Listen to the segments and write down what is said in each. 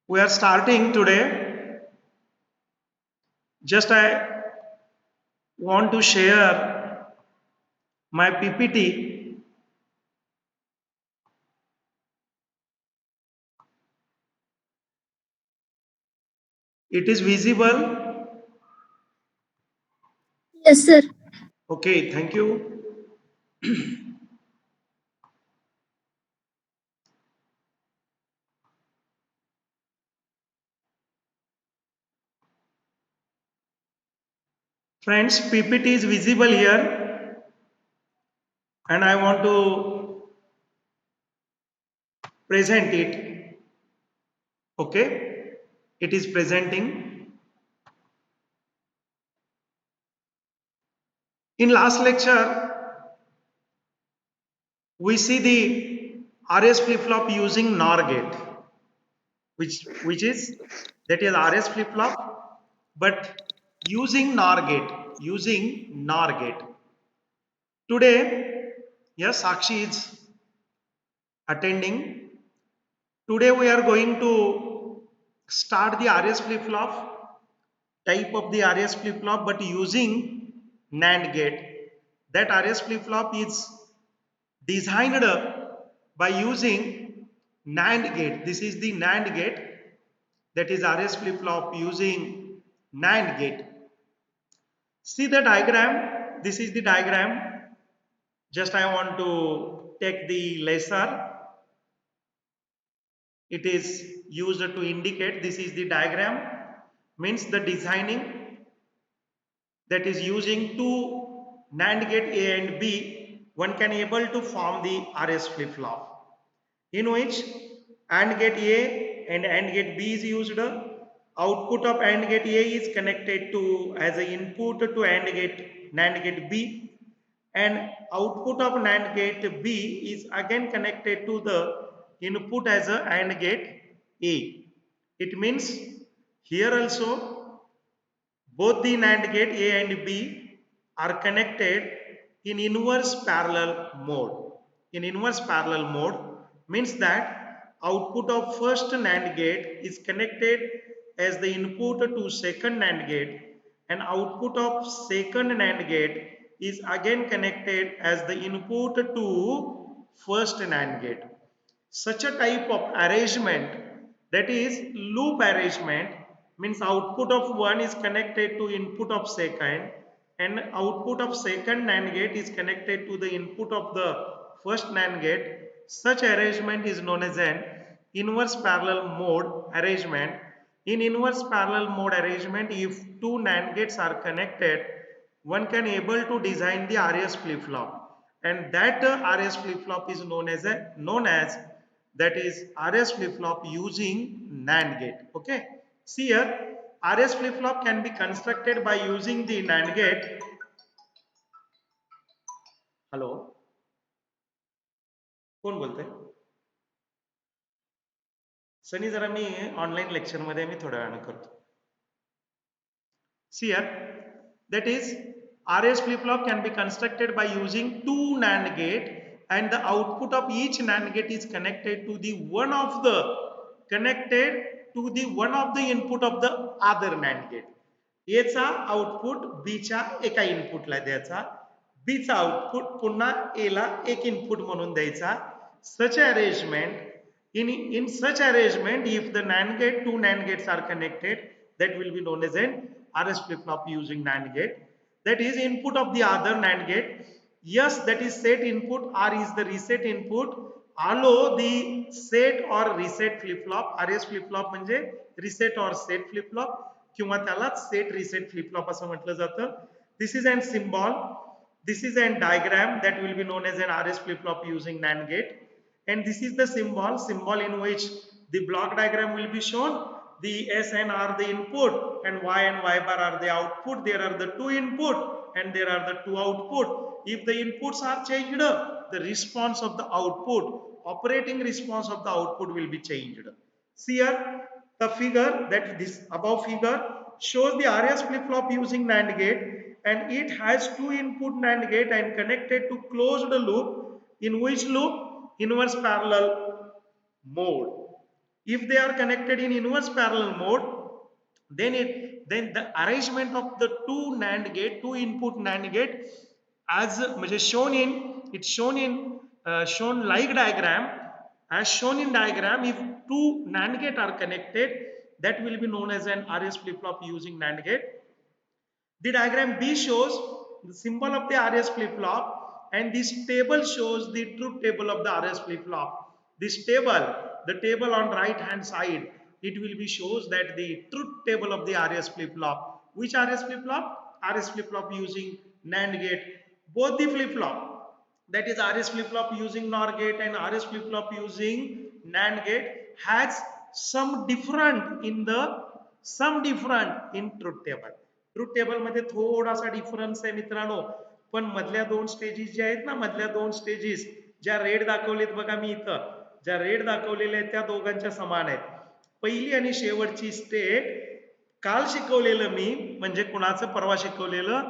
We are starting today. Just I want to share my PPT. It is visible. Yes, sir. Okay, thank you. Friends, PPT is visible here and I want to present it. Okay, it is presenting. In last lecture, we see the RS flip flop using NOR gate, which is that is RS flip flop, but using NOR gate. Today, yes, Sakshi is attending. Today we are going to start the RS flip flop, type of the RS flip flop, but using NAND gate. That RS flip flop is designed by using NAND gate. This is the NAND gate, that is RS flip flop using NAND gate. See the diagram. This is the diagram. Just I want to take the laser. It is used to indicate this is the diagram. Means the designing that is using two NAND gate A and B. One can able to form the RS flip flop, in which AND gate A and AND gate B is used. Output of AND gate A is connected to as an input to NAND gate B, and output of NAND gate B is again connected to the input as a AND gate A. It means here also both the NAND gate A and B are connected in inverse parallel mode. In inverse parallel mode means that output of first NAND gate is connected as the input to second NAND gate, and output of second NAND gate is again connected as the input to first NAND gate. Such a type of arrangement, that is loop arrangement, means output of one is connected to input of second, and output of second NAND gate is connected to the input of the first NAND gate. Such arrangement is known as an inverse parallel mode arrangement. In inverse parallel mode arrangement, if two NAND gates are connected, one can able to design the RS flip flop, and that RS flip flop is known as that is RS flip flop using NAND gate. Okay, see here, RS flip flop can be constructed by using the NAND gate. Hello, कोण बोलतंय? सनी जरा मी online lecture मध्ये मी थोड्या वेळानं करतो. See here, that is RS flip-flop can be constructed by using two NAND gate, and the output of each NAND gate is connected to the one of the input of the other NAND gate. A चा output B च्या एका इनपुटला द्यायचा, B चा output पुन्हा A ला एक input म्हणून द्यायचा. Such arrangement, in such arrangement, if the two NAND gates are connected, that will be known as an RS flip flop using NAND gate. That is input of the other NAND gate. Yes, that is set input. R is the reset input. Allow the set or reset flip flop. RS flip flop म्हणजे reset or set flip flop किंवा त्याला set reset flip flop असं म्हटलं जातं. This is an symbol. This is an diagram that will be known as an RS flip flop using NAND gate. And this is the symbol in which the block diagram will be shown. The SN are the input and Y and Y bar are the output. There are the two input and there are the two output. If the inputs are changed, the response of the output, operating response of the output will be changed. See here, the figure, that this above figure shows the RS flip-flop using NAND gate, and it has two input NAND gate and connected to closed loop. In which loop? Inverse parallel mode. If they are connected in inverse parallel mode, then the arrangement of the two NAND gate, two input NAND gate, as shown in, it's shown in shown like diagram, as shown in diagram. If two NAND gate are connected, that will be known as an RS flip flop using NAND gate. The diagram B shows the symbol of the RS flip-flop, and this table shows the truth table of the RS flip-flop. This table, the table on right hand side, it will be shows that the truth table of the RS flip-flop. Which RS flip-flop? RS flip-flop using NAND gate. Both the flip-flop, that is RS flip-flop using NOR gate and RS flip-flop using NAND gate, has some different in truth table. Truth table मध्ये थोडासा difference आहे मित्रांनो, पण मधल्या दोन stages ज्या आहेत ना, मधल्या दोन स्टेजेस ज्या रेड दाखवलेत बघा, मी इथं ज्या रेड दाखवलेल्या आहेत त्या दोघांच्या समान आहेत. पहिली आणि शेवटची स्टेट काल शिकवलेलं मी, म्हणजे कुणाचं परवा शिकवलेलं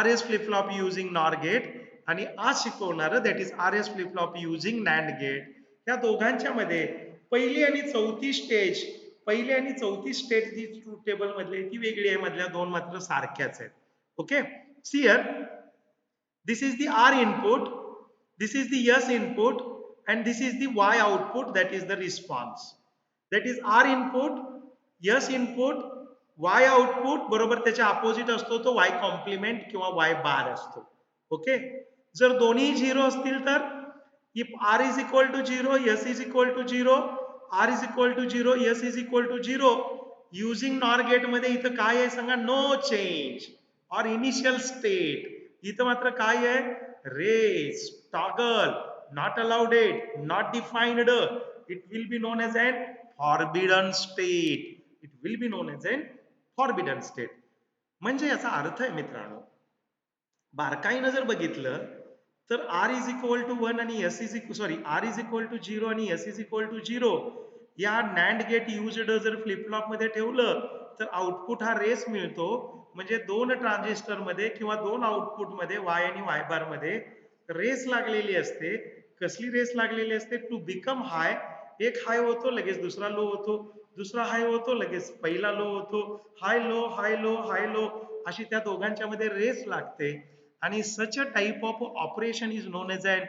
RS flip flop using NOR gate, आणि आज शिकवणारं that is RS flip flop using NAND gate. या दोघांच्या मध्ये पहिली आणि चौथी स्टेज, पहिली आणि चौथी स्टेट जी ट्रुथ टेबल मधली ती वेगळी आहे, मधल्या दोन मात्र सारख्याच आहेत. Okay, see here, this is the R input, this is the S input, and this is the Y output, that is the response. That is R input, S input, Y output बरोबर त्याच्या opposite असतो तो Y complement किंवा Y बार असतो. Okay, जर दोन्ही 0 असतील तर if R is equal to 0, S is equal to 0, R is equal to 0, S is equal to 0, using NOR gate मध्ये इथं काय आहे सांगा, no change or initial state. इथं मात्र काय आहे, race, toggle, not allowed, not defined, it will be known as an forbidden state. It will be known as an forbidden state. म्हणजे याचा अर्थ आहे मित्रांनो, बारकाईनं जर बघितलं तर R इज इक्वल टू 1 आणि S is sorry R is equal to 0 आणि S इज इक्वल टू 0 या NAND गेट युज्ड जर फ्लिप फ्लॉप मध्ये ठेवलं तर आउटपुट हा रेस मिळतो. म्हणजे दोन ट्रान्झिस्टर मध्ये किंवा दोन आउटपुट मध्ये Y आणि Y बार मध्ये रेस लागलेली असते. कसली रेस लागलेली असते, टू बिकम हाय. एक हाय होतो लगेच दुसरा लो होतो, दुसरा हाय होतो लगेच पहिला लो होतो, हाय लो हाय लो हाय लो, अशी त्या दोघांच्या मध्ये रेस लागते. आणि such a type of operation is known as an,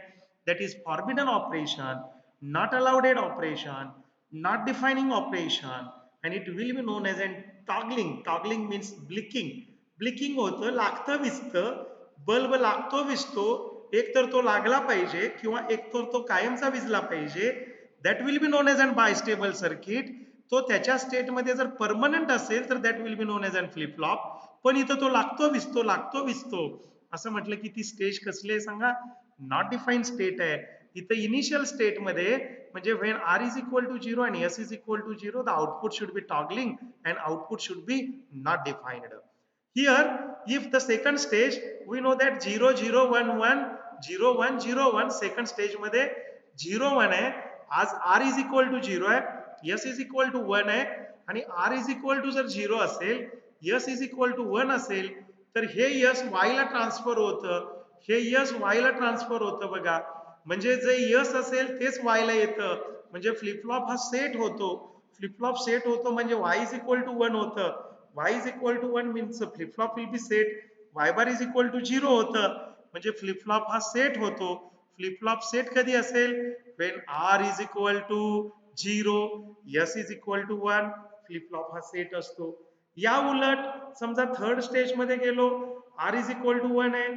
that is forbidden operation, not allowed operation, not defining operation, and it will be known as an toggling. Toggling means blinking. Blinking होतं, लागतं विजतं, bulb लागतो विजतो, एक तर तो लागला पाहिजे किंवा एक तर तो कायमचा विजला पाहिजे. that will be known as an bistable circuit. तो त्याच्या स्टेट मध्ये जर परमनंट असेल तर that will be known as an flip flop. पण इथं तो लागतो विजतो लागतो विजतो असं म्हटलं की ती स्टेज कसली आहे सांगा, नॉट डिफाईन्ड स्टेट आहे. इथं इनिशियल स्टेट मध्ये म्हणजे when R is equal to 0 and S is equal to 0, the output should be toggling and output should be not defined. Here if the second stage, we know that 0 0 1 1 0 1 0 1, second stage मध्ये 0 1 आहे. आज R is equal to 0 आहे, S is equal to 1 आहे, आणि R is equal to जर 0 असेल, S is equal to 1 असेल, तर हे यस Y ला ट्रान्सफर होतं, हे यस Y ला ट्रान्सफर होतं बघा. म्हणजे जे यस असेल तेच Y ला येतं, म्हणजे फ्लिप फ्लॉप हा सेट होतो. फ्लिप फ्लॉप सेट होतो म्हणजे Y इज इक्वल टू 1 होतं. Y is equal to 1 means flip flop will be set. Y bar is equal to 0 होतं म्हणजे फ्लिप फ्लॉप हा सेट होतो. फ्लिप फ्लॉप सेट कधी असेल, when R is equal to 0, S is equal to 1, flip flop हा set असतो. या उलट समजा थर्ड स्टेज मध्ये गेलो, R इज इक्वल टू 1 आहे,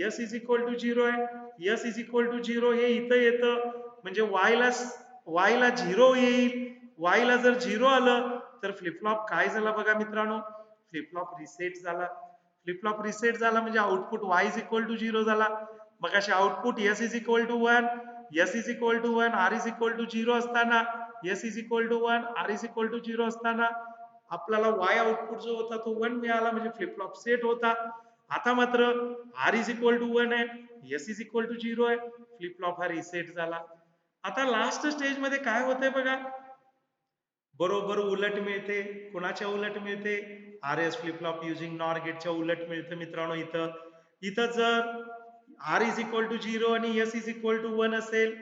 S इज इक्वल टू 0 आहे, S इज इक्वल टू 0 हे इथं येतं, म्हणजे Y ला 0 येईल. Y ला जर 0 आलं तर फ्लिप फ्लॉप काय झाला बघा मित्रांनो, फ्लिप फ्लॉप रिसेट झाला. फ्लिप फ्लॉप रिसेट झाला म्हणजे output Y is equal to 0 झाला. मग असे output S is equal to 1, S is equal to 1, R is equal to 0 असताना, S is equal to 1, R is equal to 0 असताना आपल्याला Y output जो होता तो 1 मिळाला, म्हणजे फ्लिप फ्लॉप सेट होता. आता मात्र R इज इक्वल टू 1 आहे, S इज इक्वल टू 0 आहे, फ्लिप फ्लॉप हा रिसेट झाला. आता लास्ट स्टेज मध्ये काय होतंय बघा, बरोबर उलट मिळते. कुणाच्या उलट मिळते, RS flip flop using nor गेटच्या उलट मिळतं मित्रांनो. इथं जर R इज इक्वल टू 0 आणि S इज इक्वल टू 1 असेल,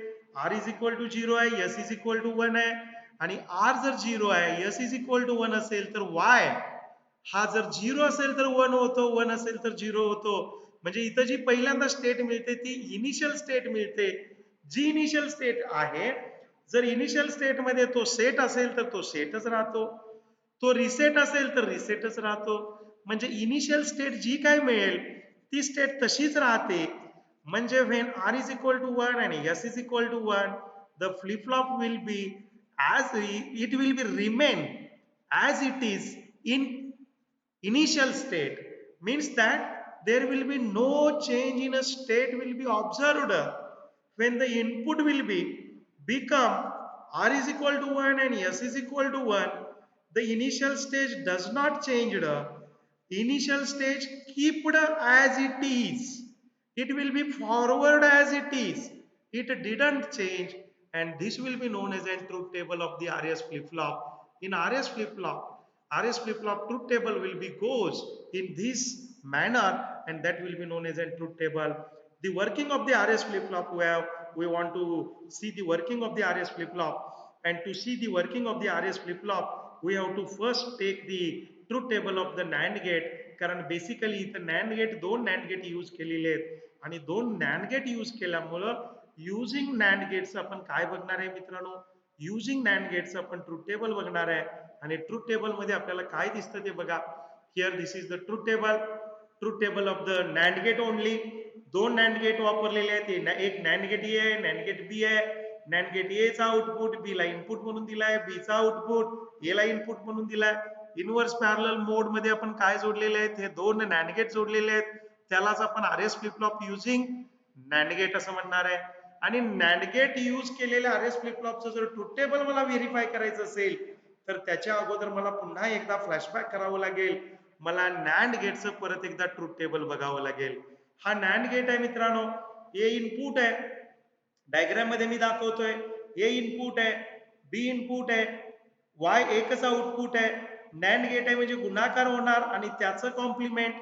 R इज इक्वल टू 0 आहे, S इज इक्वल टू 1 आहे, आणि आर जर 0 आहे, एस इज इक्वल टू 1 असेल तर वाय हा जर 0 असेल तर 1 होतो, 1 असेल तर 0 होतो. म्हणजे इथं जी पहिल्यांदा स्टेट मिळते ती इनिशियल स्टेट मिळते. जी इनिशियल स्टेट आहे, जर इनिशियल स्टेटमध्ये तो सेट असेल तर तो सेटच राहतो, तो रिसेट असेल तर रिसेटच राहतो. म्हणजे इनिशियल स्टेट जी काय मिळेल ती स्टेट तशीच राहते. म्हणजे when r is equal to 1 and s is equal to 1, the flip flop will be as it will be remain as it is in initial state, means that there will be no change in a state will be observed when the input will be become r is equal to 1 and s is equal to 1. The initial stage does not change. The initial stage kept as it is, it will be forward as it is, it didn't change, and this will be known as a truth table of the RS flip-flop. In RS flip-flop, RS flip-flop truth table will be goes in this manner, and that will be known as a truth table. The working of the RS flip-flop, we want to see the working of the RS flip-flop, and to see the working of the RS flip-flop, we have to first take the truth table of the NAND gate. कारण basically इथं NAND gate दोन NAND gate use केलेले आहेत आणि दोन NAND gate use केल्यामुळं using NAND gates आपण काय बघणार आहे मित्रांनो, युजिंग नॅन्ड गेट्स आपण ट्रूथ टेबल बघणार आहे. आणि ट्रूथ टेबल मध्ये आपल्याला काय दिसतं ते बघा. Here this is the truth table of the NAND get only. दोन नॅन्ड गेट वापरलेले आहेत, एक नॅन्ड गेट ए आहे, नॅन्ड गेट बी आहे. नॅन्ड गेट ए चा आउटपुट बी ला इनपुट म्हणून दिलाय, बी चा आउटपुट ए ला इनपुट म्हणून दिलाय. इनव्हर्स पॅरलल मोड मध्ये आपण काय जोडलेले आहेत, हे दोन नॅन्ड गेट जोडलेले आहेत, त्यालाच आपण RS flip flop using NAND gate असं म्हणणार आहे. आणि नॅन्ड गेट यूज केलेल्या आरएस फ्लिप फ्लॉपचं जर ट्रूथ टेबल मला व्हेरीफाय करायचं असेल तर त्याच्या अगोदर मला पुन्हा एकदा फ्लॅशबॅक करावं लागेल, मला नॅन्ड गेटचं परत एकदा ट्रूथ टेबल बघावं लागेल. हा नॅन्ड गेट आहे मित्रांनो, ए इनपुट आहे, डायग्राम मध्ये मी दाखवतोय, ए इनपुट आहे, बी इनपुट आहे, वाय एकच आउटपुट आहे. नॅन्ड गेट आहे म्हणजे गुणाकार होणार आणि त्याचं कॉम्प्लिमेंट.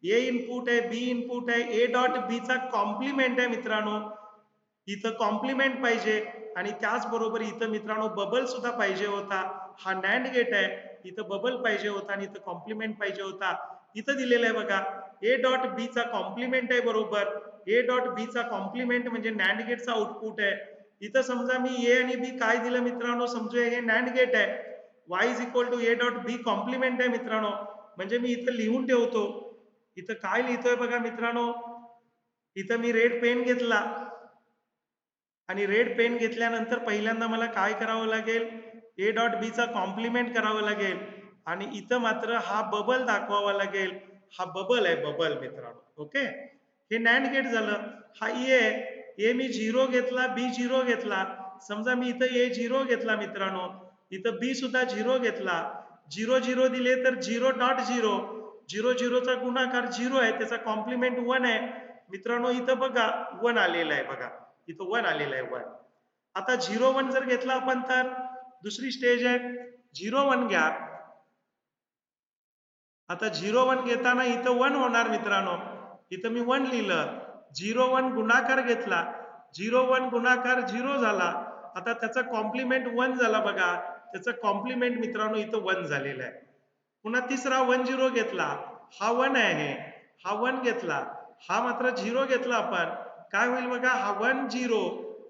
ए इनपुट आहे, बी इनपुट आहे, ए डॉट बी चा कॉम्प्लिमेंट आहे मित्रांनो, इथं कॉम्प्लिमेंट पाहिजे. आणि त्याचबरोबर इथं मित्रांनो बबल सुद्धा पाहिजे होता. हा नॅन्ड गेट आहे, इथं बबल पाहिजे होता आणि इथं कॉम्प्लिमेंट पाहिजे होता. इथं दिलेलं आहे बघा, ए डॉट बी चा कॉम्प्लिमेंट आहे बरोबर. ए डॉट बी चा कॉम्प्लिमेंट म्हणजे नॅन्ड गेटचा आउटपुट आहे. इथं समजा मी ए आणि बी काय दिलं मित्रांनो, समजूया हे नॅन्ड गेट आहे, y is equal to A dot B complement आहे मित्रांनो. म्हणजे मी इथं लिहून ठेवतो, इथं काय लिहितोय बघा मित्रांनो, इथं मी रेड पेन घेतला आणि रेड पेन घेतल्यानंतर पहिल्यांदा मला काय करावं लागेल, ए डॉट बी चा कॉम्प्लिमेंट करावं लागेल आणि इथं मात्र हा बबल दाखवावा लागेल. हा बबल आहे, बबल मित्रांनो. ओके, हे नॅन्ड गेट झालं. हा ए मी 0 घेतला, बी 0 घेतला. समजा मी इथं ए 0 घेतला मित्रांनो, इथं बी सुद्धा 0 घेतला. 0 0 दिले तर 0 डॉट 0, 0 0 चा गुणाकार 0 आहे, त्याचा कॉम्प्लिमेंट 1 आहे मित्रांनो. इथं बघा 1 आलेला आहे, बघा इथं 1 आलेला आहे 1. आता 0 1 जर घेतला आपण तर दुसरी स्टेज आहे, 0 1 घ्या. आता 0 1 घेताना इथं 1 होणार मित्रांनो, इथं मी 1 लिहिलं. 0 1 गुणाकार घेतला, 0 1 गुणाकार 0 झाला. आता त्याचा कॉम्प्लिमेंट 1 झाला बघा, त्याचा कॉम्प्लिमेंट मित्रांनो इथं 1 झालेला आहे. पुन्हा तिसरा 1 0 घेतला, हा 1 आहे, हा 1 घेतला, हा मात्र 0 घेतला आपण, काय होईल बघा, हा 1 0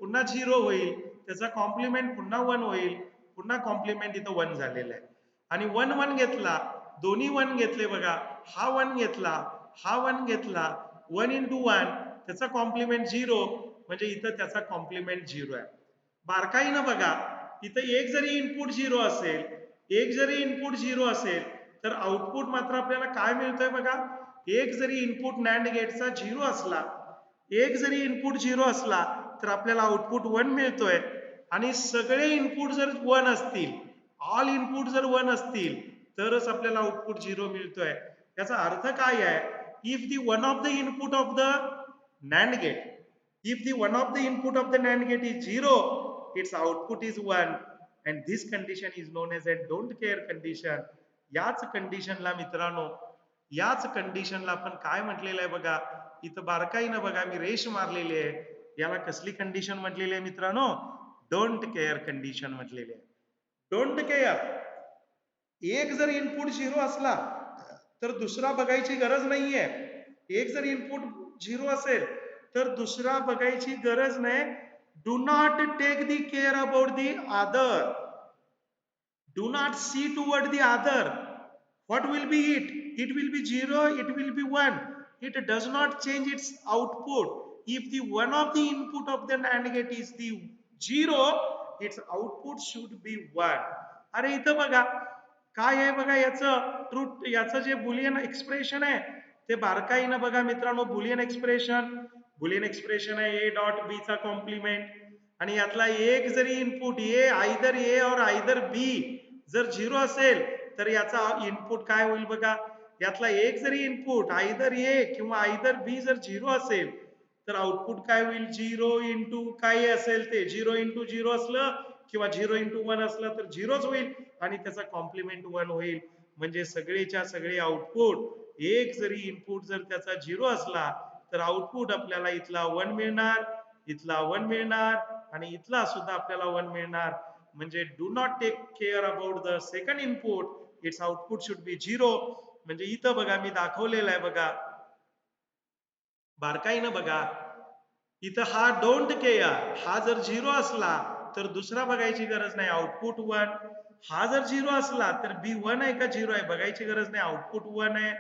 पुन्हा 0 होईल, त्याचा कॉम्प्लिमेंट पुन्हा 1 होईल, पुन्हा कॉम्प्लिमेंट इथं 1 झालेला आहे. आणि 1 1 घेतला, दोन्ही 1 घेतले बघा, हा 1 घेतला, हा 1 घेतला, 1 into 1 त्याचा कॉम्प्लिमेंट 0, म्हणजे इथं त्याचा कॉम्प्लिमेंट 0 आहे. बारकाईनं बघा, इथं एक जरी इनपुट 0 असेल, एक जरी इनपुट 0 असेल तर आउटपुट मात्र आपल्याला काय मिळतंय बघा. एक जरी इनपुट नॅन्ड गेटचा 0 असला, एक जरी इनपुट 0 असला तर आपल्याला आउटपुट 1 मिळतोय. आणि सगळे इनपुट जर 1 असतील, ऑल इनपुट जर 1 असतील तरच आपल्याला आउटपुट 0 मिळतोय. याचा अर्थ काय आहे, if the one of the input of the NAND gate, if the one of the input of the NAND gate is 0, its output is 1, and this condition is known as a don't care condition. याच कंडिशनला मित्रांनो, याच कंडिशनला आपण काय म्हटलेलं आहे बघा, इथं बारकाईनं बघा मी रेष मारलेली आहे, याला कसली कंडिशन म्हटलेली आहे मित्रांनो, डोंट केअर कंडिशन म्हटलेली आहे. Don't care. एक जर इनपुट 0 असला तर दुसरा बघायची गरज नाहीये. एक जर इनपुट 0 असेल तर दुसरा बघायची गरज नाही. Do not take the care about the other. Do not see toward the other. What will be it? It will be 0, it will be 1. It does not change its output. If the one of the input of the NAND gate is the 0, its output should be 1. अरे इथं बघा काय आहे बघा याचं truth, याचं जे Boolean expression आहे ते बारकाईनं बघा मित्रांनो. बुलियन एक्सप्रेशन आहे ए डॉट बी चा कॉम्प्लिमेंट आणि यातला एक जरी इनपुट आयदर ए और आयदर बी जर 0 असेल तर याचा इनपुट काय होईल बघा. यातला एक जरी इनपुट आयदर ए किंवा आयदर बी जर 0 असेल तर आउटपुट काय होईल. 0 इंटू काय असेल ते 0 इंटू 0 असलं किंवा 0 इंटू 1 असलं तर 0च होईल आणि त्याचा कॉम्प्लिमेंट 1 होईल. म्हणजे सगळेच्या सगळे आउटपुट एक जरी इनपुट जर त्याचा 0 असला तर आउटपुट आपल्याला इथला 1 मिळणार, इथला 1 मिळणार आणि इथला सुद्धा आपल्याला 1 मिळणार. म्हणजे do not take care about the second input, its output should be 0. म्हणजे इथं बघा मी दाखवलेलं आहे बघा बारकाईनं बघा. इथं हा डोंट केअर हा जर 0 असला तर दुसरा बघायची गरज नाही, आउटपुट 1. हा जर 0 असला तर बी 1 आहे का 0 आहे बघायची गरज नाही, आउटपुट 1 आहे.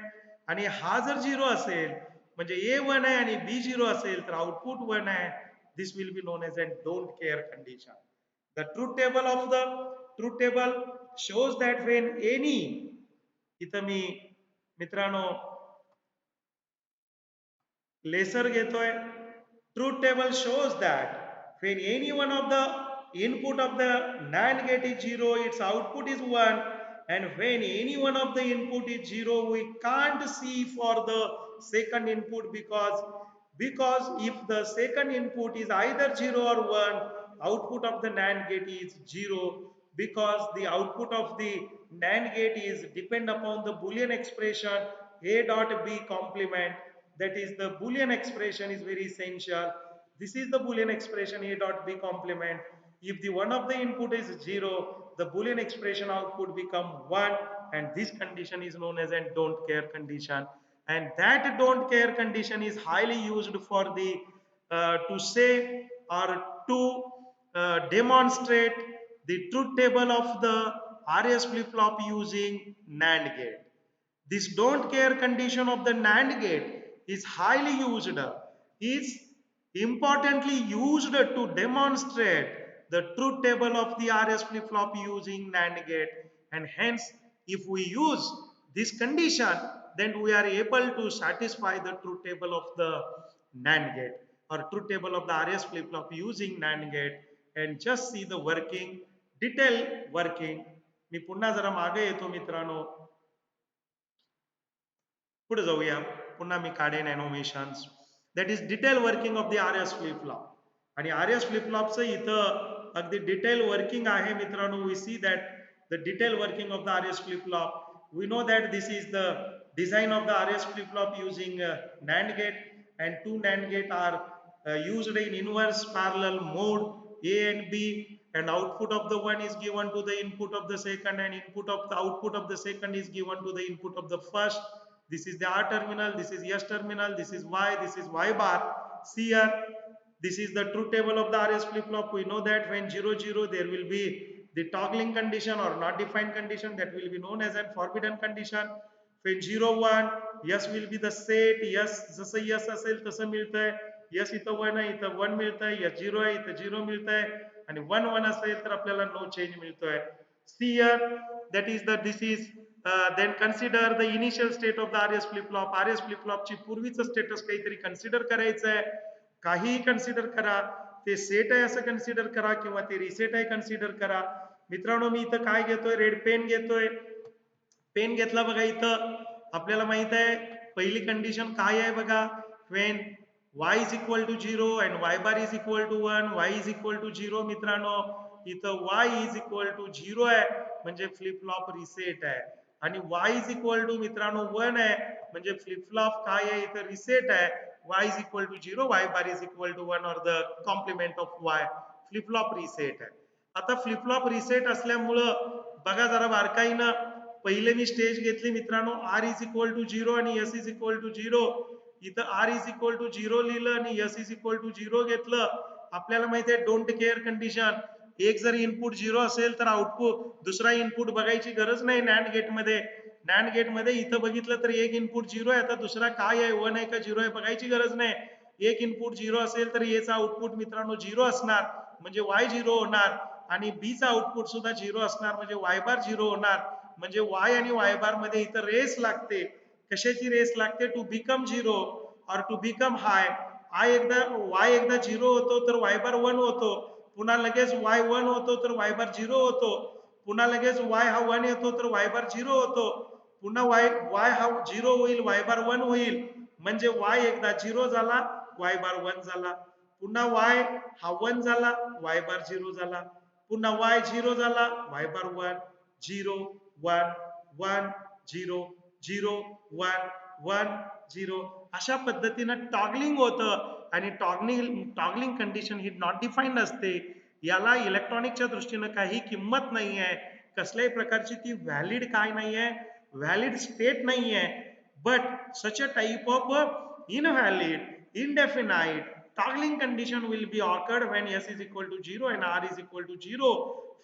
आणि हा जर 0 असेल म्हणजे ए 1 आहे आणि बी 0 असेल तर आउटपुट 1 आहे. This will be known as a don't care condition. The truth table shows that when any, इथं मी मित्रांनो लेसर घेतोय. Truth table shows that when any one of the input of the NAND gate is 0, its output is 1. And when any one of the input is 0, we can't see for the second input because if the second input is either 0 or 1, output of the NAND gate is 0 because the output of the NAND gate is depend upon the Boolean expression A dot B complement. That is the Boolean expression is very essential. This is the Boolean expression A dot B complement. If the one of the input is 0, the Boolean expression output become 1 and this condition is known as a don't care condition. And that don't care condition is highly used for the to say or to demonstrate the truth table of the RS flip-flop using NAND gate. This don't care condition of the NAND gate is highly used, is importantly used to demonstrate the truth table of the RS flip-flop using NAND gate. And hence, if we use this condition, then we are able to satisfy the truth table of the NAND gate or truth table of the RS flip-flop using NAND gate. And just see the working, detail working. मी पुन्हा जरा मागे येतो मित्रांनो. पुढे जाऊया. पुन्हा मी काढेन animations. That is detail working of the RS flip flop. आणि RS फ्लिप फ्लॉपचं इथं अगदी डिटेल वर्किंग आहे मित्रांनो. We see that the detail working of the RS flip flop. We know that this is the design of the RS flip flop using NAND gate, and two NAND gate are used in inverse parallel mode A and B, and output of the one is given to the input of the second and input of the output of the second is given to the input of the first. This is the R terminal, this is S terminal, this is Y, this is Y bar. See here, this is the truth table of the RS flip flop. We know that when 0 0 there will be the toggling condition or not defined condition, that will be known as a forbidden condition. When 0 1, yes will be the set, yes जसं yes असेल तसं मिळतंय. yes इथं 1 आहे इथं 1 मिळतंय, yes 0 आहे इथं 0 मिळतंय आणि 1 1 असेल तर आपल्याला no change मिळतोय. See here, that is the this is then consider the initial state of the RS flip flop. RS flip flop ची पूर्वीचं स्टेटस काहीतरी कन्सिडर करायचं आहे. काहीही कन्सिडर करा. ते सेट आहे असं कन्सिडर करा किंवा ते रिसेट आहे कन्सिडर करा. मित्रांनो मी इथं काय घेतोय, रेड पेन घेतोय. पेन घेतला बघा. इथं आपल्याला माहित आहे पहिली कंडिशन काय आहे बघा. when y is equal to 0 and y bar is equal to 1, y is equal to 0. मित्रांनो इथं y is equal to 0 आहे म्हणजे फ्लिप फ्लॉप रिसेट आहे आणि y is equal to मित्रांनो 1 आहे म्हणजे फ्लिप फ्लॉप काय आहे इथं रिसेट आहे. y is equal to 0, y bar is equal to 1 or the complement of y, flip flop reset है. आता फ्लिपफ्लॉप रिसेट असल्यामुळं बघा जरा बारकाईनं, पहिले मी स्टेज घेतली मित्रांनो, आर इज इक्वल टू 0 आणि एस इज इक्वल टू 0. इथं आर इज इक्वल टू 0 लिहिलं आणि एस इज इक्वल टू 0 घेतलं. आपल्याला माहिती आहे डोंट केअर कंडिशन, एक जर इनपुट 0 असेल तर आउटपुट दुसरा इनपुट बघायची गरज नाही. नॅन्ड गेटमध्ये इथं बघितलं तर एक इनपुट 0 आहे, आता दुसरा काय आहे, 1 आहे का 0 आहे बघायची गरज नाही. एक इनपुट 0 असेल तर याचा आउटपुट मित्रांनो 0 असणार, म्हणजे y 0 होणार, आणि b चा आउटपुट सुद्धा 0 असणार, म्हणजे y बार 0 होणार. म्हणजे y आणि y बार मध्ये इथं रेस लागते. कशाची रेस लागते? टू बिकम 0 और टू बिकम हाय. y एकदा 0 होतो तर y बार 1 होतो, पुन्हा लगेच y 1 होतो तर y बार 0 होतो, पुन्हा लगेच y हा 1 येतो तर y बार 0 होतो, पुन्हा y हा 0 होईल, y बार 1 होईल, म्हणजे y एकदा 0 झाला, y बार 1 झाला, पुन्हा y हा 1 झाला, y बार 0 झाला, पुन्हा y 0 झाला, y बार 1, 0, 1, 1, 0, 0, 1, 1, 0. अशा पद्धतीनं टॉगलिंग होतं, आणि toggling condition he not defined असते. याला इलेक्ट्रॉनिकच्या दृष्टीनं काही किंमत नाही आहे, कसल्याही प्रकारची ती व्हॅलिड काय नाही आहे, व्हॅलिड स्टेट नाही आहे. But such a type of invalid, indefinite toggling condition will be occurred when s is equal to 0 and r is equal to 0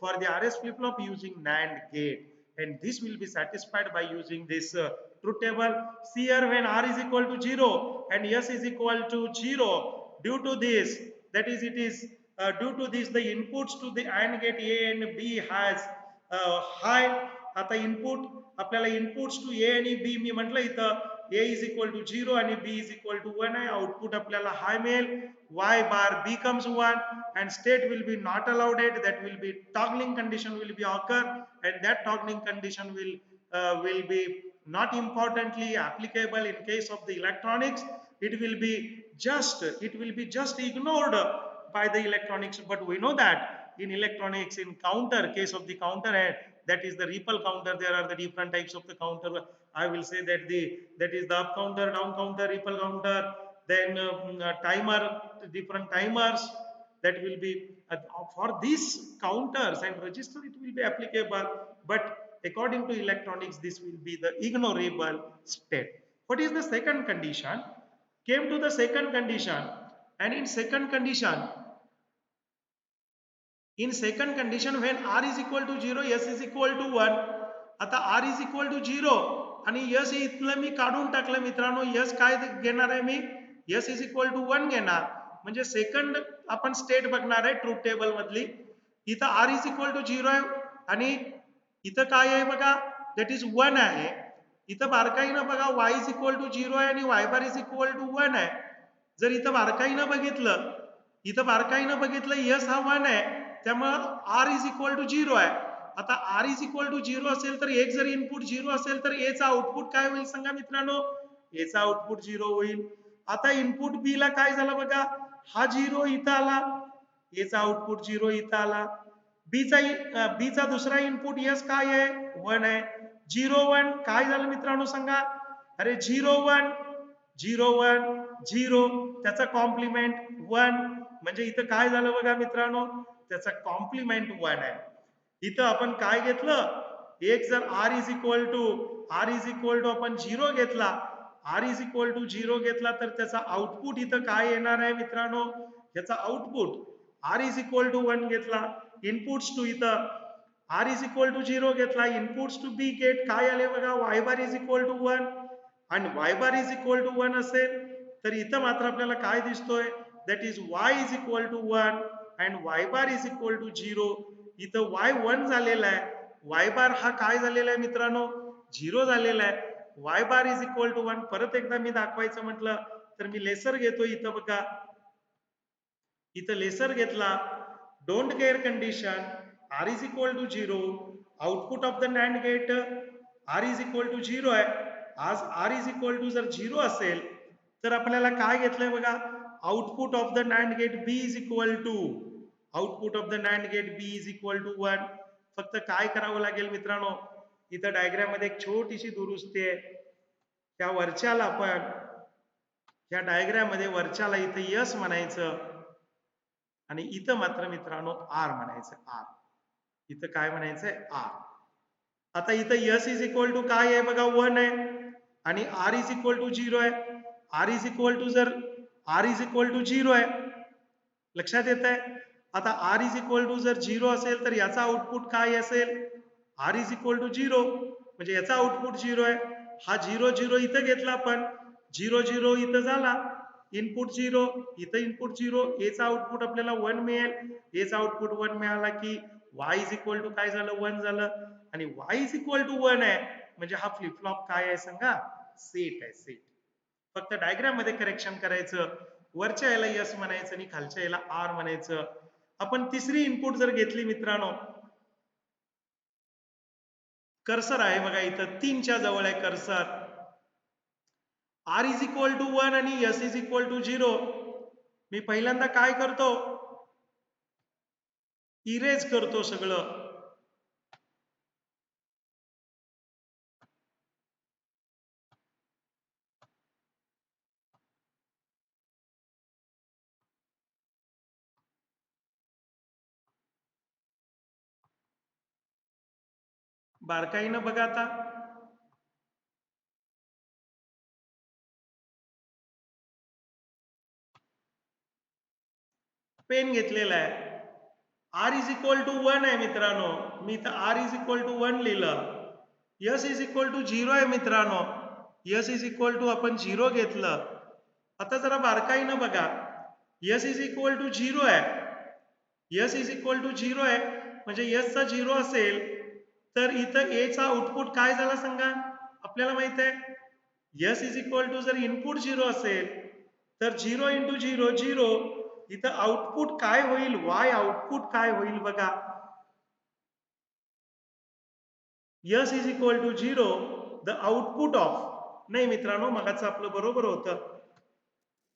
for the RS flip-flop using NAND gate, and this will be satisfied by using this truth table. See here, when r is equal to 0 and s is equal to 0, due to this, that is it is due to this the inputs to the AND gate A and B has high. आता input आपल्याला inputs to ए आणि बी मी म्हटलं इथं ए is equal to 0 आणि बी is equal to 1 आहे, output आपल्याला हाय मिळेल, y bar becomes 1 and state will be not allowed it, that will be toggling condition will be occur, and that toggling condition will be not importantly applicable in case of the electronics. It will be just ignored by the electronics. But we know that in electronics, in counter, case of the counter, and that is the ripple counter, there are the different types of the counter. I will say that that is the up counter, down counter, ripple counter, then timer, different timers, that will be for these counters and register it will be applicable, but according to electronics this will be the ignorable state. What is the second condition? Came to the second condition, and in second condition when r is equal to 0, s is equal to 1. आता r is equal to 0 आणि s इथलं मी काढून टाकलं मित्रांनो, s काय घेणार आहे मी, s is equal to 1 घेणार, म्हणजे सेकंड आपण स्टेट बघणार आहे ट्रूथ टेबल मधली. इथं r is equal to 0 आहे आणि इथं काय आहे बघा, that is 1 आहे. इथं बारकाईनं बघा y is equal to 0 आहे आणि y bar is equal to 1 आहे. जर इथं बारकाईनं बघितलं s हा 1 आहे, त्यामुळं r is equal to 0 आहे. आता r is equal to 0 असेल तर एक जर इनपुट 0 असेल तर a चा आउटपुट काय होईल सांगा मित्रांनो, a चा आउटपुट 0 होईल. आता इनपुट b ला काय झालं बघा, हा 0 इथं आला, a चा आउटपुट 0 इथं आला. b चा दुसरा इनपुट s काय आहे, 1 आहे. 0 1 काय झालं मित्रांनो सांगा, अरे 0 1 0 1 0, त्याचा कॉम्प्लिमेंट 1, म्हणजे इथं काय झालं बघा मित्रांनो, त्याचा कॉम्प्लिमेंट 1 आहे. इथं आपण काय घेतलं, एक जर r इज इक्वल टू आपण 0 घेतला, r इज इक्वल टू 0 घेतला तर त्याचा आउटपुट इथं काय येणार आहे मित्रांनो, याचा output r is equal to 1 घेतला, इनपुट्स टू इथं r इज इक्वल टू 0 घेतला, इनपुट्स टू b गेट काय आले बघा, y bar is equal to 1, आणि y bar is equal to 1 असेल तर इथं मात्र आपल्याला काय दिसतोय, that is y is equal to 1 and y bar is equal to 0. इथं y 1 झालेला आहे, y bar हा काय झालेला आहे मित्रांनो, 0 झालेला आहे. y bar is equal to 1. परत एकदा मी दाखवायचं म्हटलं तर मी लेसर घेतो, इथं बघा, इथं लेसर घेतला, don't care condition, r is equal to 0, output of the NAND gate r is equal to 0 आहे. आज r is equal to जर 0 असेल तर आपल्याला काय घेतलंय बघा, output of the NAND gate b is equal to, output of the NAND gate b is equal to 1. फक्त काय करावं लागेल मित्रांनो, इथं डायग्राम मध्ये एक छोटीशी दुरुस्ती आहे, त्या वरच्याला आपण या डायग्राम मध्ये वरच्याला इथं s म्हणायचं आणि इथं मात्र मित्रांनो r म्हणायचं, r. इथं काय म्हणायचंय आर. आता इथं यस इज इक्वल टू काय आहे बघा 1 आहे आणि आर इज इक्वल टू 0 आहे. आर इज इक्वल टू जर आर इज इक्वल टू 0 आहे, लक्षात येत आहे. आता आर इज इक्वल टू जर 0 असेल तर याचा आउटपुट काय असेल, आर इज इक्वल टू 0 म्हणजे याचा आउटपुट 0 आहे. हा 0 0 इथं घेतला आपण, 0 0 इथं झाला, इनपुट 0 इथं इनपुट 0, एचा आउटपुट आपल्याला 1 मिळेल. एचा आउटपुट 1 मिळाला की y इज इक्वल टू काय झालं 1 झालं आणि y इज इक्वल टू 1 आहे म्हणजे हा फ्लिप फ्लॉप काय आहे सांगा, सेट आहे सेट. फक्त डायग्राम मध्ये करेक्शन करायचं, वरच्या याला यस म्हणायचं आणि खालच्या याला आर म्हणायचं. आपण तिसरी इनपुट जर घेतली मित्रांनो, कर्सर आहे बघा इथं 3 च्या जवळ आहे cursor. R is equal to 1 आणि एस इज इक्वल टू 0. मी पहिल्यांदा काय करतो, इरेज करतो सगळं. बारकाईनं बघा आता. पेन घेतलेला आहे. आर इज इक्वल टू 1 आहे मित्रांनो, मी इथं आर इज इक्वल टू 1 लिहिलं. यस इज इक्वल टू 0 आहे मित्रांनो, यस इज इक्वल टू आपण 0 घेतलं. आता जरा बारकाईनं बघा, यस इज इक्वल टू 0 आहे, यस इज इक्वल टू 0 आहे म्हणजे यसचा 0 असेल तर इथं ए चा आउटपुट काय झाला सांगा. आपल्याला माहित आहे यस इज इक्वल टू जर इनपुट 0 असेल तर 0 इंटू 0 0, इथं आउटपुट काय होईल, वाय आउटपुट काय होईल बघा. S is equal to 0 the output of, नाही मित्रांनो मगाचं आपलं बरोबर होतं,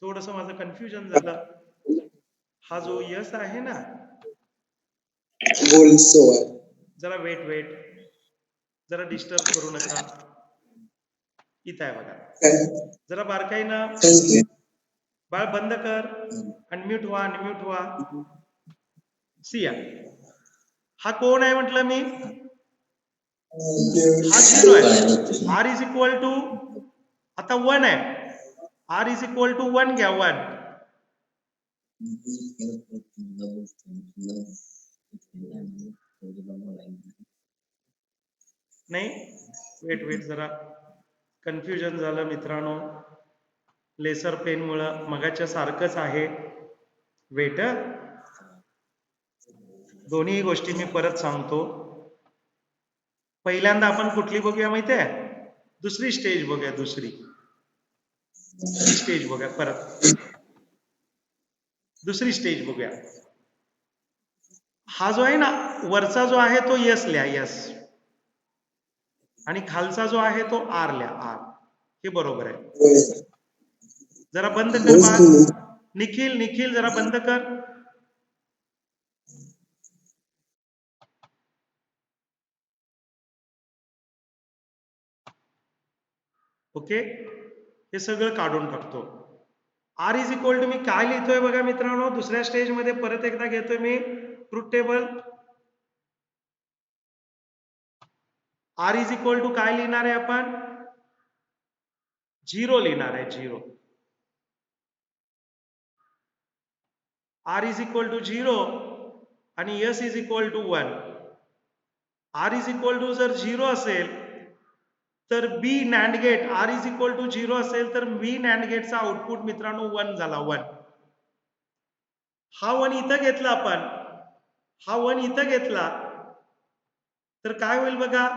थोडस माझं कन्फ्युजन झालं. हा जो यस आहे ना, जरा वेट वेट, जरा डिस्टर्ब करू नका. इथं आहे बघा, जरा बारकाईनं बाळ बंद कर, अनम्यूट व्हा अनम्यूट व्हा. सिया हा कोण आहे म्हटलं मी, हा 0 आहे. आर इज इक्वल टू आता 1 आहे, आर इज इक्वल टू 1 घ्या 1. नाही वेट वेट, जरा कन्फ्युजन झालं मित्रांनो लेसर पेन मुळे, मगाच्या सारखंच आहे. वेट, दोन्ही गोष्टी मी परत सांगतो. पहिल्यांदा आपण कुठली बघूया माहिती आहे, दुसरी स्टेज बघूया, दुसरी स्टेज बघूया परत, दुसरी स्टेज बघूया. हा जो आहे ना वरचा जो आहे तो यस लिहा यस, आणि खालचा जो आहे तो आर लिहा आर, हे बरोबर आहे. जरा बंद कर बाळ, निखिल निखिल जरा बंद कर. ओके, हे सगळं काढून टाकतो. आर इज इक्वल टू मी काय लिहितोय बघा मित्रांनो, दुसऱ्या स्टेज मध्ये परत एकदा घेतोय मी truth table. R is equal to काय लिहिणार आहे आपण, 0 लिहिणार आहे 0. आर इज इक्वल टू 0 आणि S is equal to 1. R is equal to जर 0 असेल तर B NAND gate, R is equal to 0 असेल तर बी नॅन्ड गेटचा आउटपुट मित्रांनो 1 झाला 1. हा 1 इथं घेतला आपण, हा 1 इथं घेतला तर काय होईल बघा,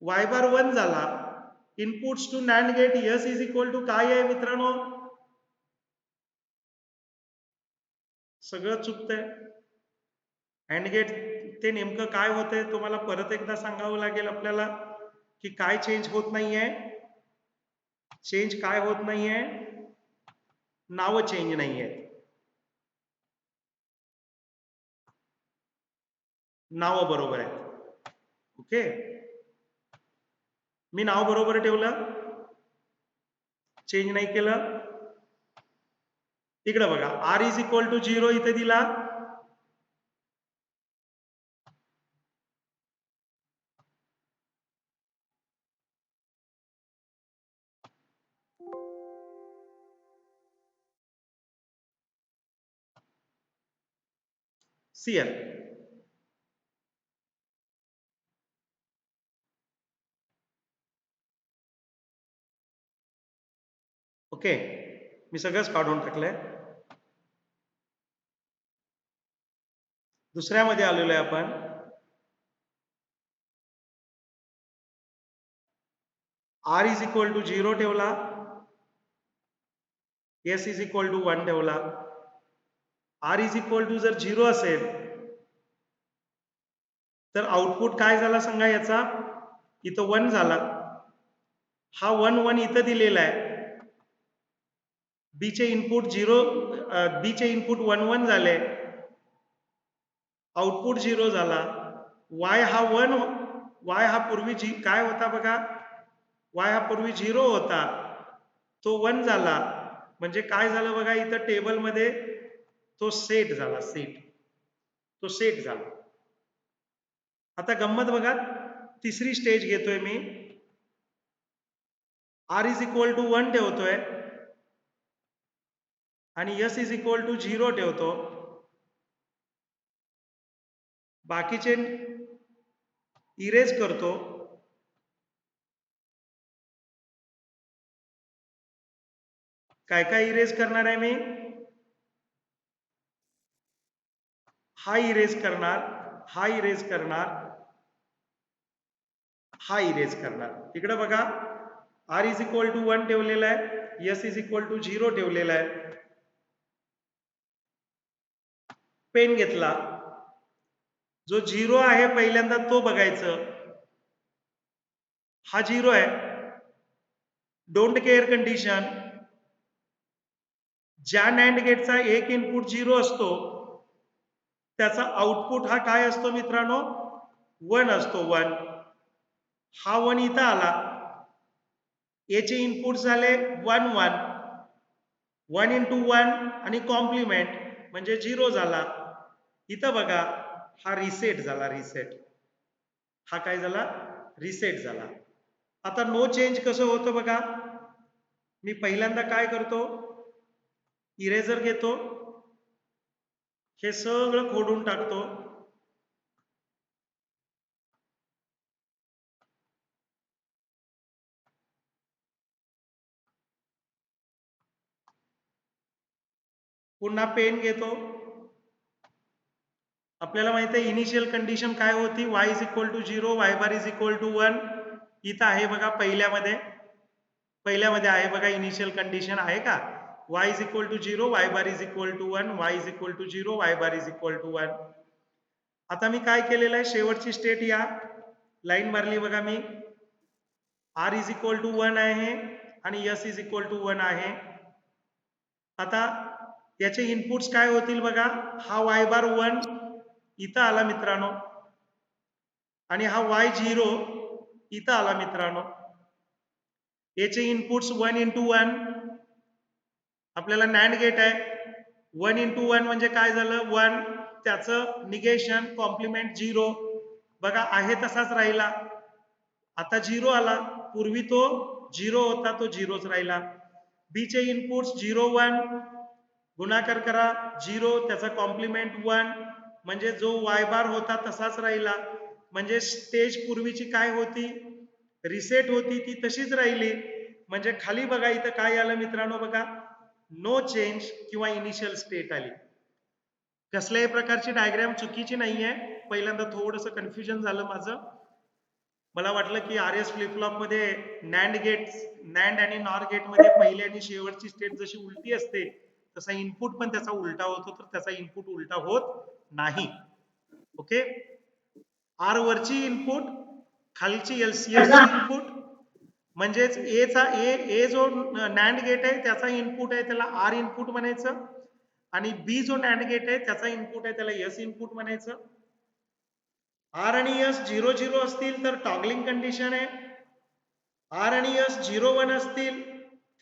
y बार 1 झाला. Inputs to NAND gate S is equal to काय आहे मित्रांनो, सगळं चुकतंय. अँड गेट ते नेमकं काय होतंय तुम्हाला परत एकदा सांगावं लागेल आपल्याला, की काय चेंज होत नाहीये, चेंज काय होत नाहीये, नाव चेंज नाहीये, नाव बरोबर आहे. ओके, मी नाव बरोबर ठेवलं, चेंज नाही केलं. इकडे बघा, आर इज इक्वल टू 0 इथे दिला, CL. ओके, मी सगळंच काढून टाकलंय. दुसऱ्यामध्ये आलेलो आहे आपण. R इज इक्वल टू 0 ठेवला, S इज इक्वल टू 1 ठेवला. R इज इक्वल टू जर 0 असेल तर आउटपुट काय झाला सांगा याचा, इथं 1 झाला. हा 1 1 इथं दिलेला आहे. B चे इनपुट 0, B चे इनपुट 1 1 झाले, आउटपुट 0 झाला. Y हा 1, Y हा पूर्वी काय होता बघा, Y हा पूर्वी 0 होता, तो 1 झाला. म्हणजे काय झालं बघा, इथं टेबलमध्ये तो सेट झाला, तो सेट झाला. आता गंमत बघा, तिसरी स्टेज घेतोय मी. R इज इक्वल टू 1 ठेवतोय आणि S इज इक्वल टू 0 ठेवतो. बाकीचे इरेज करतो. काय काय इरेज करणार आहे मी, हा इरेज करणार, हा इरेज करणार, हा इरेज करणार. इकडे बघा, R इज इक्वल टू 1 ठेवलेला आहे, S इज इक्वल टू 0 ठेवलेला आहे. पेन घेतला, जो 0 आहे पहिल्यांदा तो बघायचं, हा 0 आहे. डोंट केअर कंडिशन, ज्या नॅन्ड गेटचा एक इनपुट 0 असतो त्याचा आउटपुट हा काय असतो मित्रांनो, 1 असतो, 1. हा 1 इथं आला, याचे इनपुट झाले 1 1, 1 इंटू 1 आणि कॉम्प्लिमेंट म्हणजे 0 झाला. इथं बघा, हा रिसेट झाला, रिसेट. हा काय झाला, रिसेट झाला. आता नो चेंज कसं होतं बघा, मी पहिल्यांदा काय करतो, इरेजर घेतो, हे सगळं खोडून टाकतो. पुन्हा पेन घेतो. आपल्याला माहिती आहे इनिशियल कंडिशन काय होती, y is equal to 0, y bar is equal to 1. इथं आहे बघा, पहिल्यामध्ये आहे बघा, इनिशियल कंडिशन आहे का, y is equal to 0, y bar is equal to 1, y is equal to 0, y bar is equal to 1. आता मी काय केलेलं आहे, शेवटची स्टेट या लाईन मारली बघा मी, R इज इक्वल टू 1 आहे आणि S इज इक्वल टू 1 आहे. आता याचे इनपुट्स काय होतील बघा, हा y बार 1 इथं आला मित्रांनो आणि हा y0 इथं आला मित्रांनो. याचे इनपुट्स 1 इंटू 1, आपल्याला नॅन्ड गेट आहे, 1 इंटू 1 म्हणजे काय झालं, 1, त्याचं निगेशन कॉम्प्लिमेंट 0. बघा आहे तसाच राहिला. आता 0 आला, पूर्वी तो 0 होता, तो 0च राहिला. B चे इनपुट्स 0 1, गुणाकार करा, 0, त्याचा कॉम्प्लिमेंट 1, म्हणजे जो y बार होता तसाच राहिला. म्हणजे स्टेज पूर्वीची काय होती, रिसेट होती, ती तशीच राहिली. म्हणजे खाली बघा, इथं काय आलं मित्रांनो बघा, नो चेंज किंवा इनिशियल स्टेट आली. कसल्याही प्रकारची डायग्राम चुकीची नाहीये. पहिल्यांदा थोडंसं कन्फ्युजन झालं माझं. मला वाटलं की RS फ्लिप फ्लॉप मध्ये नॅन्ड आणि नॉर गेट मध्ये पहिली आणि शेवटची स्टेट जशी उलटी असते तसा इनपुट पण त्याचा उलटा होतो, तर त्याचा इनपुट उलटा होत नाही. ओके, आर वरची इनपुट, खालची LCS ची इनपुट, म्हणजेच ए जो नॅन्ड गेट आहे त्याचा इनपुट आहे त्याला आर इनपुट म्हणायचं, आणि बी जो नॅन्ड गेट आहे त्याचा इनपुट आहे त्याला एस इनपुट म्हणायचं. आर आणि एस 0 0 असतील तर टॉगलिंग कंडिशन आहे, आर आणि एस 0 1 असतील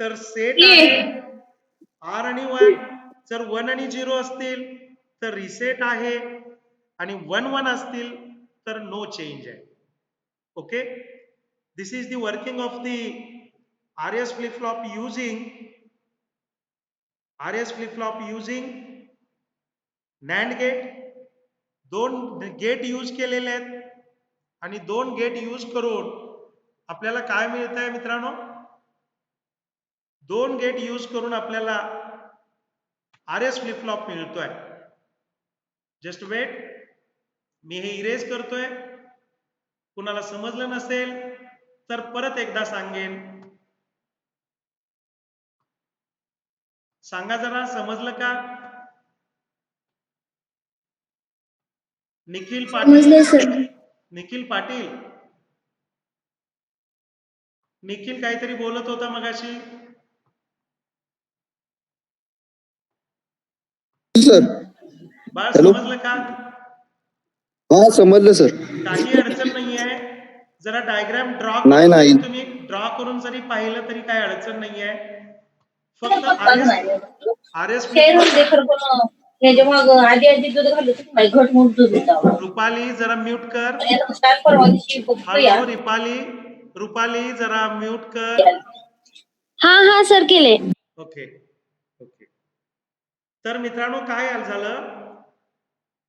तर सेट आहे, आर आणि 1 जर 1 आणि 0 असतील तर रिसेट आहे, आणि 1 1 असतील तर नो चेंज आहे. Okay, this is the working of the RS flip flop using NAND gate दोन गेट यूज केलेले आहेत आणि दोन गेट यूज करून आपल्याला काय मिळत आहे मित्रांनो, दोन गेट यूज करून आपल्याला RS फ्लिप फ्लॉप मिळतोय. जस्ट वेट, मी हे इरेज करतोय. कुणाला समजलं नसेल तर परत एकदा सांगेन. सांगा जरा, समजलं का? निखिल पाटील, निखिल पाटील, निखिल काहीतरी बोलत होता मगाशी. सर बाळ हॅलो, समजलं का? हा समजलं सर. काही अडचण नाही आहे. जरा डायग्राम ड्रॉ नाही करून नाही जरी तुम्ही ड्रॉ करून जरी पाहिलं तरी काही अडचण नाही आहे. फक्त आरएस फ्लिप फ्लॉप. आधी आधी दूध घालत घट म्हणून दूध होता. रुपाली जरा म्यूट कर. परवा दिवशी हॅलो रुपाली, रुपाली जरा म्यूट कर. हा हा सर केले. Okay okay. तर मित्रांनो काय झालं,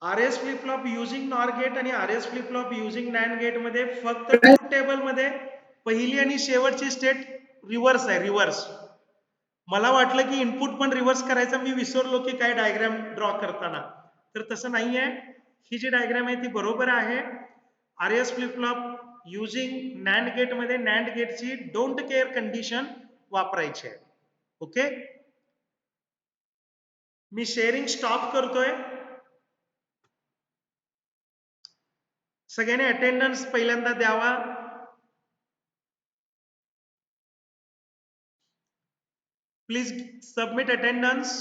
RS flip flop using NOR gate आणि RS flip flop using NAND gate मध्ये फक्त ट्रूथ टेबल मध्ये पहिली आणि शेवटची स्टेट रिव्हर्स आहे, रिव्हर्स. मला वाटलं की इनपुट पण रिव्हर्स करायचं, मी विसरलो की काय डायग्राम ड्रॉ करताना. तर तसं नाही आहे. ही जी डायग्राम आहे ती बरोबर आहे. RS flip flop using NAND gate मध्ये नॅन्ड गेटची डोंट केअर कंडिशन वापरायची आहे. ओके, मी शेअरिंग स्टॉप करतोय. सगळ्यांनी अटेंडन्स पहिल्यांदा द्यावा. Please submit attendance.